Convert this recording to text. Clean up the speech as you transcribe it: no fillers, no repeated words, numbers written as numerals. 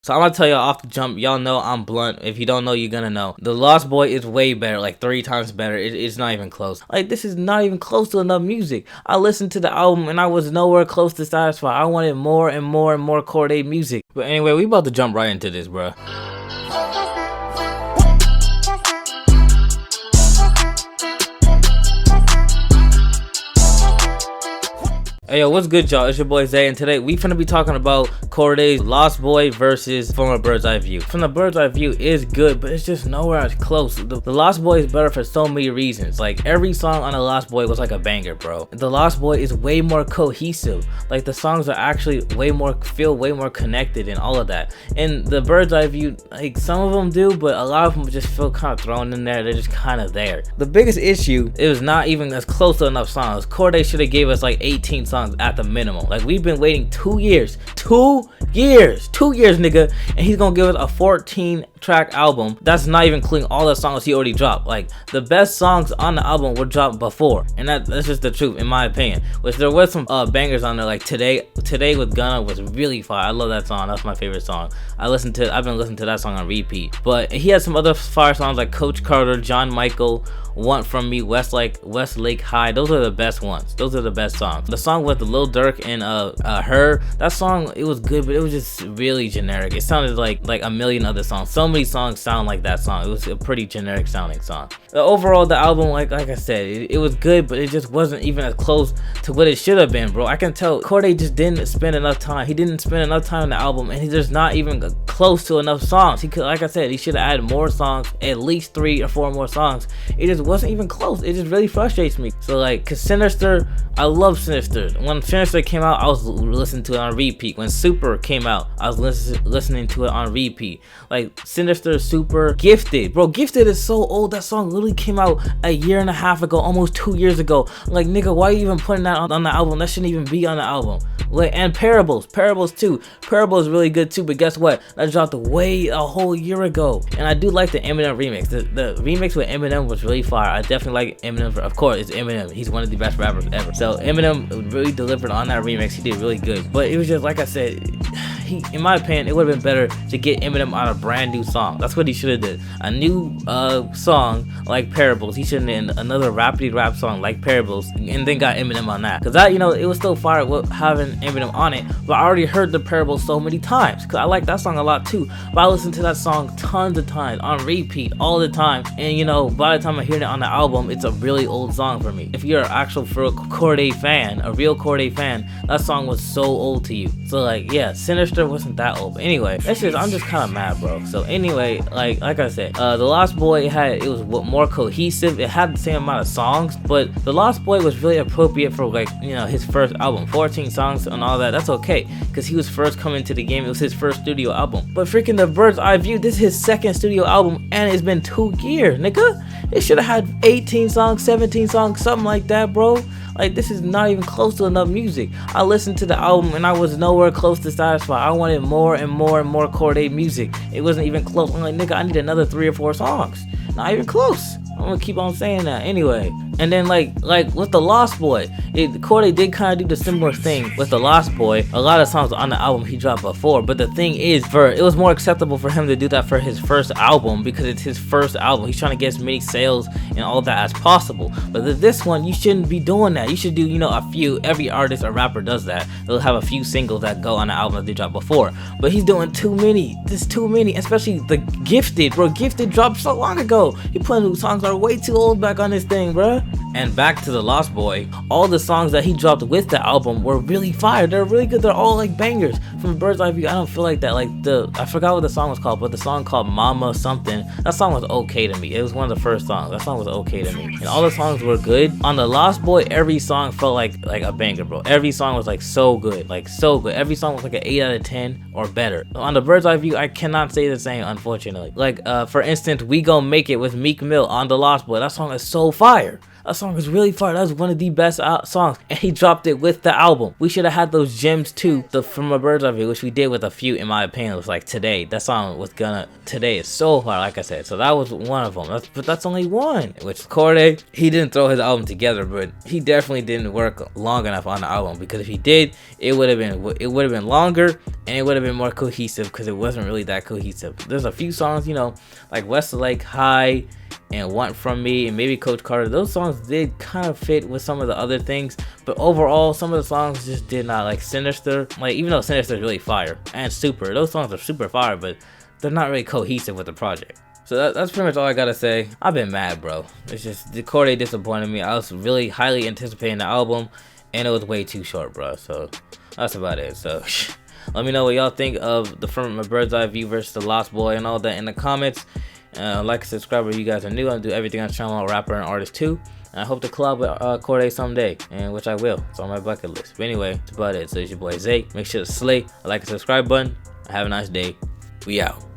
So I'm gonna tell y'all off the jump, y'all know I'm blunt. If you don't know, you're gonna know. The Lost Boy is way better, like 3 times better. It's not even close. Like, this is not even close to enough music. I listened to the album and I was nowhere close to satisfied. I wanted more and more and more Cordae music. But anyway, we about to jump right into this, bro. Hey yo, what's good, y'all? It's your boy Zay, and today we finna be talking about Cordae's Lost Boy versus From a Bird's Eye View. From the Bird's Eye View is good, but it's just nowhere as close. The Lost Boy is better for so many reasons. Like, every song on the Lost Boy was like a banger, bro. The Lost Boy is way more cohesive. Like, the songs are actually feel way more connected and all of that. And the Bird's Eye View, like, some of them do, but a lot of them just feel kind of thrown in there. They're just kind of there. The biggest issue, it was not even as close to enough songs. Cordae should have gave us like 18 songs at the minimum. Like, we've been waiting 2 years, 2 years, nigga, and he's gonna give us a 14-track album. That's not even including all the songs he already dropped. Like, the best songs on the album were dropped before, and that's just the truth in my opinion. Which there was some bangers on there, like Today with Gunna was really fire. I love that song. That's my favorite song. I've been listening to that song on repeat. But he had some other fire songs like Coach Carter, John Michael, Want From Me, Westlake High. Those are the best ones. Those are the best songs. The song with Lil Durk and Her, that song, it was good, but it was just really generic. It sounded like a million other songs. So many songs sound like that song. It was a pretty generic sounding song. Overall, the album, like I said, it was good, but it just wasn't even as close to what it should have been, bro. I can tell Cordae just didn't spend enough time. He didn't spend enough time on the album, and he's just not even close to enough songs. He could, like I said, he should have added more songs, at least 3 or 4 more songs. It just wasn't even close. It just really frustrates me. So, like, cause Sinister, I love Sinister. When Sinister came out, I was listening to it on repeat. When Super came out, I was listening to it on repeat. Like, Sinister, Super, Gifted, bro. Gifted is so old. That song literally came out a year and a half ago, almost 2 years ago. Like, nigga, why are you even putting that on the album? That shouldn't even be on the album. Like, and Parables too. Parables is really good too, but guess what? That dropped a whole year ago. And I do like the Eminem remix. The remix with Eminem was really fire. I definitely like Eminem. Of course, it's Eminem. He's one of the best rappers ever. So Eminem really delivered on that remix. He did really good. But it was just, like I said, in my opinion, it would have been better to get Eminem on a brand new song. That's what he should have did. A new song like Parables. He should have done another rapidy rap song like Parables, and then got Eminem on that. Cause that, it was still fire with having Eminem on it. But I already heard the Parables so many times. Cause I like that song a lot too. But I listened to that song tons of times on repeat all the time. And by the time I hear it on the album, it's a really old song for me. If you're an actual Cordae fan, a real Cordae fan, that song was so old to you. So, like, yeah, Sinister wasn't that old. But anyway, I'm just kind of mad, bro. So anyway, like I said, the Lost Boy it was more cohesive. It had the same amount of songs, but the Lost Boy was really appropriate for, like, his first album. 14 songs and all that. That's okay, because he was first coming to the game. It was his first studio album. But freaking The Bird's Eye View, this is his second studio album, and it's been 2 years, nigga. It should have had 18 songs, 17 songs, something like that, bro. Like, this is not even close to enough music. I listened to the album and I was nowhere close to satisfied. I wanted more and more and more Cordae music. It wasn't even close. I'm like, nigga, I need another 3 or 4 songs. Not even close. I'm gonna keep on saying that anyway. And then like with the Lost Boy, Cordae did kind of do the similar thing with the Lost Boy. A lot of songs on the album he dropped before, but the thing is, it was more acceptable for him to do that for his first album, because it's his first album. He's trying to get as many sales and all that as possible. But this one, you shouldn't be doing that. You should do, a few. Every artist or rapper does that. They'll have a few singles that go on the album that they dropped before. But he's doing too many. There's too many, especially the Gifted, bro. Gifted dropped so long ago. He putting new songs that are way too old back on this thing, bro. And back to the Lost Boy, all the songs that he dropped with the album were really fire. They're really good. They're all like bangers. From Bird's Eye View, I don't feel like that. Like, I forgot what the song was called, but the song called Mama something, that song was okay to me. It was one of the first songs. That song was okay to me. And all the songs were good. On the Lost Boy, every song felt like a banger, bro. Every song was like so good. Like, so good. Every song was like an 8 out of 10 or better. On the Bird's Eye View, I cannot say the same, unfortunately. Like, for instance, We Gon' Make It with Meek Mill on the Lost Boy. That song is so fire. That song is really fire. That was one of the best songs, and he dropped it with the album. We should have had those gems too. The From a Bird's Eye View, which we did with a few, in my opinion. It was like Today. That song was Today is so hard, like I said. So that was one of them. But that's only one. Which Cordae, he didn't throw his album together, but he definitely didn't work long enough on the album, because if he did, it would have been longer, and it would have been more cohesive, because it wasn't really that cohesive. There's a few songs, you know, like Westlake High and Want From Me and maybe Coach Carter. Those songs did kind of fit with some of the other things, but overall some of the songs just did not. Like Sinister, like even though Sinister is really fire, and Super, those songs are super fire, but they're not really cohesive with the project. So that's pretty much all I gotta say. I've been mad, bro. It's just the Cordae disappointed me. I was really highly anticipating the album, and it was way too short, bro. So that's about it. So let me know what y'all think of the From a Bird's Eye View versus the Lost Boy and all that in the comments. Like and subscribe if you guys are new. I'll do everything on the channel, rapper and artist too. And I hope to collab with Cordae someday, and which I will. It's on my bucket list. But anyway, that's about it. So it's your boy Zay. Make sure to slay a like and subscribe button. Have a nice day. We out.